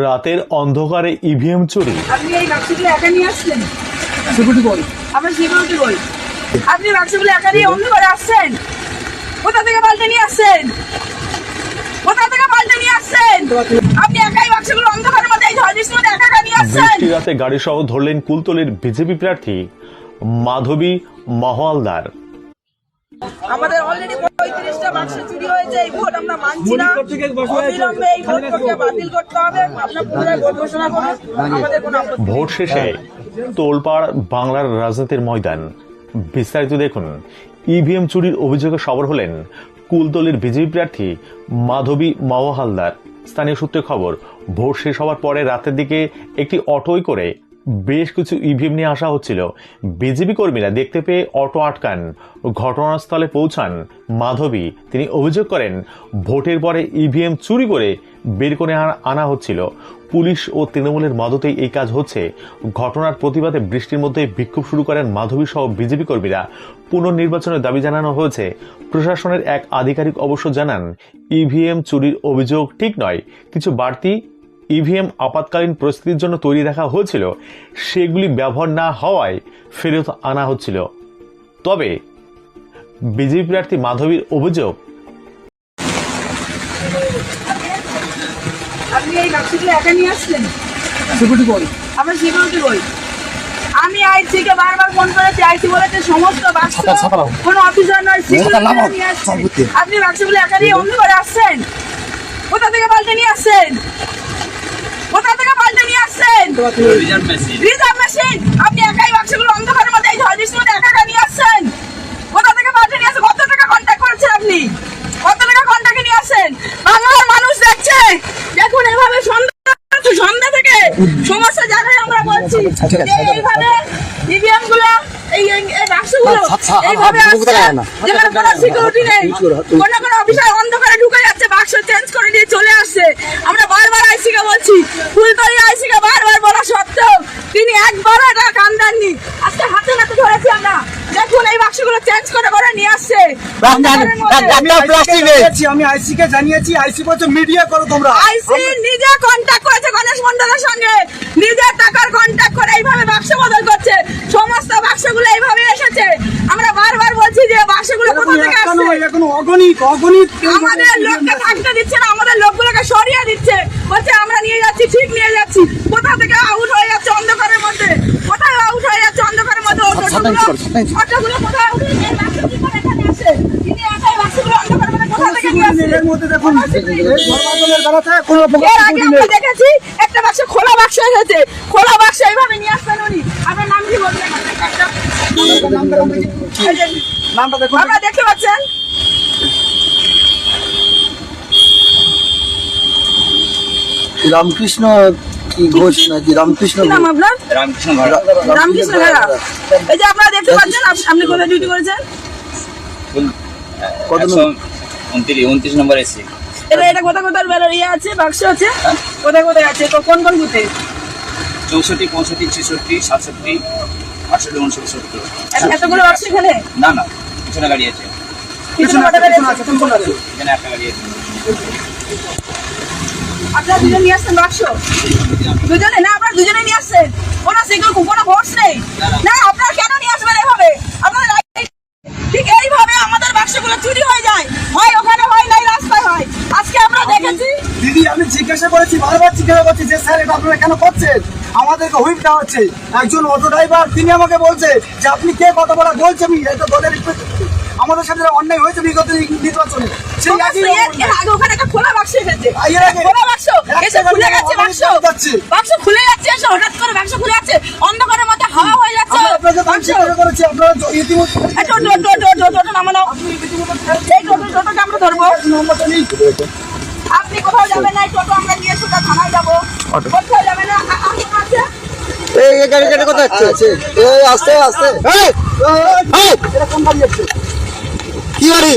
রাতের অন্ধকারে ইভিএম চুরি। আপনি এই বাক্সগুলো একা নিয়ে আসছেন? সিকিউরিটি বল। আমার সিকিউরিটি বল। আপনি বাক্সগুলো একা নিয়ে অন্ধকারে আসছেন? কোথা থেকে পাল্টে নিয়ে আসছেন? কোথা থেকে পাল্টে নিয়ে আসছেন? আপনি একাই বাক্সগুলো অন্ধকারের মধ্যে এই ঝড় মধ্যে একা একা নিয়ে আসছেন? বৃষ্টি রাতে গাড়ি সহ ধরলেন কুলতলির বিজেপি প্রার্থী মাধবী মহলদার। আমাদের অলরেডি 35টা বাক্স চুরি হয়েছে। এই ভোট আমরা মানছি না। অবিলম্বে এই ভোট বাতিল করতে হবে। আপনারা পুনরায় ভোট ঘোষণা করুন। আমাদের কোনো আপত্তি নেই। ভোট শেষে তোলপাড় বাংলার রাজনীতির ময়দান। বিস্তারিত দেখুন। ইভিএম চুরির অভিযোগে সরব হলেন কুলতলির বিজেপি প্রার্থী মাধবী মহলদার। স্থানীয় সূত্রে খবর, ভোট শেষ হওয়ার পরে রাতের দিকে একটি অটোয় করে বেশ কিছু ইভিএম নিয়ে আসা হচ্ছিল। বিজেপি কর্মীরা দেখতে পেয়ে অটো আটকান। ঘটনাস্থলে পৌঁছান মাধবী। তিনি অভিযোগ করেন, ভোটের পরে ইভিএম চুরি করে বের করে আনা হচ্ছিল। পুলিশ ও তৃণমূলের মদতেই এই কাজ হচ্ছে। ঘটনার প্রতিবাদে বৃষ্টির মধ্যে বিক্ষোভ শুরু করেন মাধবী সহ বিজেপি কর্মীরা। পুনর্নির্বাচনের দাবি জানানো হয়েছে। প্রশাসনের এক আধিকারিক অবশ্য জানান, ইভিএম চুরির অভিযোগ ঠিক নয়। কিছু বাড়তি ইভিএম আপাতকালীন পরিস্থিতির জন্য তৈরি রাখা হয়েছিল, সেগুলি ব্যবহার না হওয়ায় ফেরত আনা হচ্ছিল। তবে বিজেপি প্রার্থী মাধবীর অভিযোগ, আপনি এই বাক্সগুলো একা নিয়ে আসছেন? সিকিউরিটি বল। আমার সিকিউরিটি বল। আমি আইসি কে বারবার ফোন করেছি। আইসি বলেছে সমস্ত বাক্স কোনো অফিসার নয়, সিকিউরিটি নিয়ে আসছে। আপনি বাক্সগুলো একা নিয়ে অন্ধকারে আসছেন? কোথা থেকে পাল্টে নিয়ে আসছেন? কোথা থেকে পাল্টে নিয়ে আসছেন? Reserve machine. আপনি একাই বাক্সগুলো অন্ধকারের মধ্যে এই ঝড় বৃষ্টির মধ্যে একা একা নিয়ে আসছেন? কোথা থেকে পাল্টে নিয়ে আসছেন? কত টাকা কন্ট্যাক্ট করেছেন আপনি? কত টাকা কন্ট্যাক্টে নিয়ে আসেন? বাংলার মানুষ দেখছে। দেখুন এভাবে সন্ধ্যা থেকে সমস্ত জায়গায় আমরা বলছি যে এইভাবে ইভিএম গুলো এই বাক্সগুলো এইভাবে যেখানে কোনো সিকিউরিটি নেই, কোনো অফিসার অন্ধকারে ঢুকে যাচ্ছে, বাক্স চেঞ্জ করে দিয়ে চলে আসছে। আমরা বারবার আইসি কে বলছি, ফুলতলি আইসি কে বারবার বলা সত্ত্বেও তিনি একবারও এটা কান দেননি। আজকে হাতে নাতে ধরেছি আমরা। দেখুন এই বাক্সগুলো চেঞ্জ করে করে নিয়ে আসছে। আমি আইসি কে জানিয়েছি, আইসি বলছে মিডিয়া করো তোমরা। আইসি নিজে কন্টাক্ট করেছে গণেশ মন্ডলের সঙ্গে, নিজের টাকার কন্টাক্ট করে এইভাবে বাক্স বদল করছে। সমস্ত বাক্সগুলো এইভাবে এসেছে। আমরা বারবার বলছি যে বাক্সগুলো কোথা থেকে আসছে? এখন অগণিত আমাদের লোককে থাকতে দিচ্ছে না, আমাদের লোকগুলোকে সরিয়ে দিচ্ছে। বলছে আমরা নিয়ে যাচ্ছি, ঠিক নিয়ে যাচ্ছি। কোথা থেকে আউট হয়ে যাচ্ছে অন্ধকারের মধ্যে? কোথায় আউট হয়ে যাচ্ছে অন্ধকারের মধ্যে? অটোগুলো কোথায় আউট হয়ে যাচ্ছে? বাক্স কি করে এখানে আসে? তিনি একাই বাক্সগুলো অন্ধকারের মধ্যে কোথা থেকে নিয়ে আসছে? এর মধ্যে দেখুন নির্বাচনের বেলাতে কোনো এর আগে আমরা দেখেছি একটা বাক্স খোলা বাক্স এসেছে। খোলা বাক্স এইভাবে নিয়ে আসছেন উনি। আপনার নাম কি বলবেন? নামটা দেখুন। আপনারা দেখতে পাচ্ছেন রামকৃষ্ণ কি ঘোষ নাকি রামকৃষ্ণ কি নাম আপনার? রামকৃষ্ণ রামকৃষ্ণ ঘেরা। এই যে আপনারা দেখতে পাচ্ছেন, আপনি কোথায় ডিউটি করেছেন? কত 29 নম্বর এসি। এটা কোথায় কোথায় বেলার ইয়ে আছে, বাক্স আছে? কোথায় কোথায় আছে? তো কোন কোন বুথে? 64, 65, 66, 67, 68, 69, 70। এতগুলো বাক্স এখানে? না না, পিছনে গাড়ি আছে। পিছনে কটা বের আছে? এখানে একটা গাড়ি আছে। আপনারা দুজন নিয়ে আসছেন বাক্স? দুজনে না, আপনারা দুজনে নিয়ে আসছেন? কোনো সিকিউরিটি কোনো ভোটস নেই না? আপনারা কেন নিয়ে আসবেন এভাবে? আপনাদের ঠিক এইভাবে আমাদের বাক্সগুলো চুরি হয়ে যায়, হয় ওখানে হয় নাই রাস্তায় হয়। আজকে আমরা দেখেছি। দিদি আমি জিজ্ঞাসা করেছি, বারবার জিজ্ঞাসা করছি যে স্যার এটা আপনারা কেন করছেন? আমাদেরকে হুইপ দেওয়া হচ্ছে। একজন অটো ড্রাইভার তিনি আমাকে বলছে যে আপনি কে কথা বলা বলছেন? এটা দলের আমাদের সাথে অন্যায় হয়েছে বিগত নির্বাচনে। সেই এর আগে ওখানে একটা খোলা বাক্স এসেছে। এর আগে খোলা বাক্স এসে খুলে গেছে। বাক্স খুলে যাচ্ছে, এসে হঠাৎ করে বাক্স খুলে যাচ্ছে, অন্ধকারের মধ্যে হাওয়া হয়ে যাচ্ছে। আপনারা করেছি আপনারা ইতিমধ্যে টোটো নামানো। এই টোটোকে আমরা ধরবো। আপনি কোথাও যাবেন না, টোটো আমরা নিয়ে সোজা থানায় যাবো। কোথাও যাবেন না। আছে এই গাড়ি কোথায় যাচ্ছে? এই আস্তে আস্তে এটা কোন গাড়ি আছে? কি গাড়ি?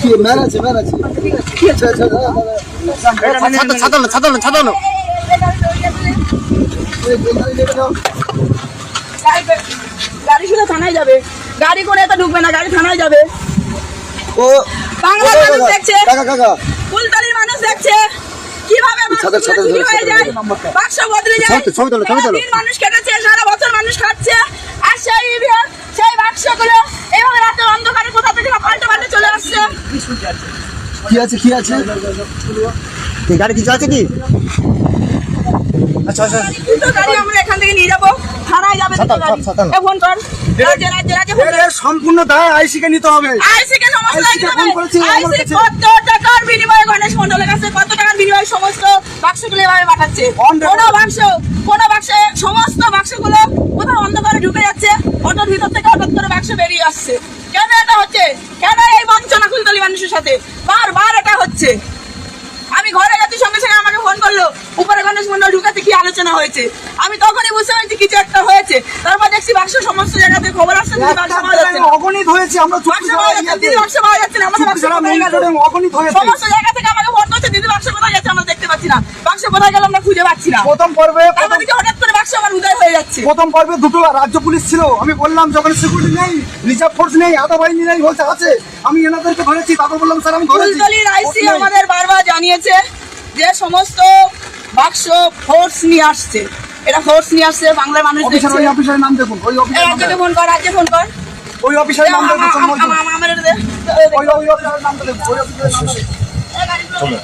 কি ম্যান আছে ছাতানো গাড়ি শুধু থানায় যাবে। গাড়ি করে তো ঢুকবে না, গাড়ি থানায় যাবে। ও বাংলার মানুষ দেখছে, কাকা ফুলতলির মানুষ দেখছে। কি ছাদের চুরি হয়ে যায়, বাক্স বদলে যায়। ছবি তোলো, ছবি তোলো। সারাদিন মানুষ কেটেছে, সারা বছর মানুষ খাচ্ছে, আর সেই ইভিএম, সেই বাক্সগুলো এভাবে রাতের অন্ধকারে কোথা থেকে পাল্টে পাল্টে চলে আসছে। কি আছে কি আছে গাড়ি কিছু আছে কি? আচ্ছা আচ্ছা দুটো গাড়ি আমরা এখান থেকে নিয়ে যাবো, থানায় যাবে দুটো গাড়ি। এ ফোন কর, রাজ্যে ফোন কর। এর সম্পূর্ণ দায় আইসিকে নিতে হবে। আইসিকে সমস্ত আইসিকে দিতে ফোন হবে। করেছি, আমার আইসি কাছে। কত টাকার বিনিময়ে গণেশ মণ্ডলের কাছে কত টাকার বিনিময়ে সমস্ত বাক্সগুলো এভাবে পাঠাচ্ছে। On record. কোনো বাক্সে সমস্ত বাক্সগুলো কোথাও অন্ধকারে ঢুকে যাচ্ছে, অটোর ভিতর থেকে হঠাৎ করে বাক্স বেরিয়ে আসছে। কেন এটা হচ্ছে? কেন এই বঞ্চনা কুলতলি মানুষের সাথে বারবার এটা হচ্ছে? আমি ঘরে গেছি, সঙ্গে সঙ্গে আমাকে ফোন করলো, উপরে গণেশ মণ্ডল ঢুকাতে কি আলোচনা হয়েছে। আমি তখনই বুঝতে পারছি কিছু একটা হয়েছে। তারপর দেখছি বাক্স সমস্ত জায়গাতে খবর আসছে, কিন্তু বাক্স পাওয়া যাচ্ছে না। অগণিত হয়েছে, আমরা বাক্স পাওয়া যাচ্ছে, দিদি বাক্স পাওয়া যাচ্ছে না, আমাদের বাক্স কোথায় গেল? অগণিত হয়েছে। সমস্ত জায়গা থেকে আমাকে ফোন করছে, দিদি বাক্স কোথায় গেছে আমরা দেখতে পাচ্ছি না, বাক্স কোথায় গেল আমরা খুঁজে পাচ্ছি না। প্রথম পর্বে আমাদেরকে হঠাৎ করে বাক্স আমার উদয় হয়ে যাচ্ছে। প্রথম পর্বে দুটো রাজ্য পুলিশ ছিল। আমি বললাম যখন সিকিউরিটি নেই, রিজার্ভ ফোর্স নেই, আধা বাহিনী নেই, বলছে আছে। আমি এনাদেরকে ধরেছি, তারপর বললাম স্যার আমি ধরেছি। কুলতলির আইসি আমাদের বারবার জানিয়েছে যে সমস্ত বাক্স ফোর্স নিয়ে আসছে, এটা ফোর্স নিয়ে আসছে, বাংলার মানুষ অফিসার, দেখছে। ওই অফিসারের নাম দেখুন, ওই অফিসারের নাম রাজ্যকে দেখুন। ফোন কর, রাজ্যে ফোন কর। ওই অফিসারের নাম দেখুন, সম্বলপুর। আমার এটা দে। ওই অফিসারের নামটা দেখুন, ওই অফিসারের নাম দেখুন।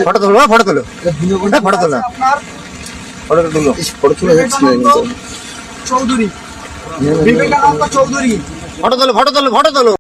ফটো তোলো, ফটো তোলো, ফটো তোলো, আপনার ফটো তোলো, ফটো তুলে বিবেকানন্দ চৌধুরী, বিবেকানন্দ চৌধুরী। ফটো তোলো, ফটো তোলো, ফটো তোলো।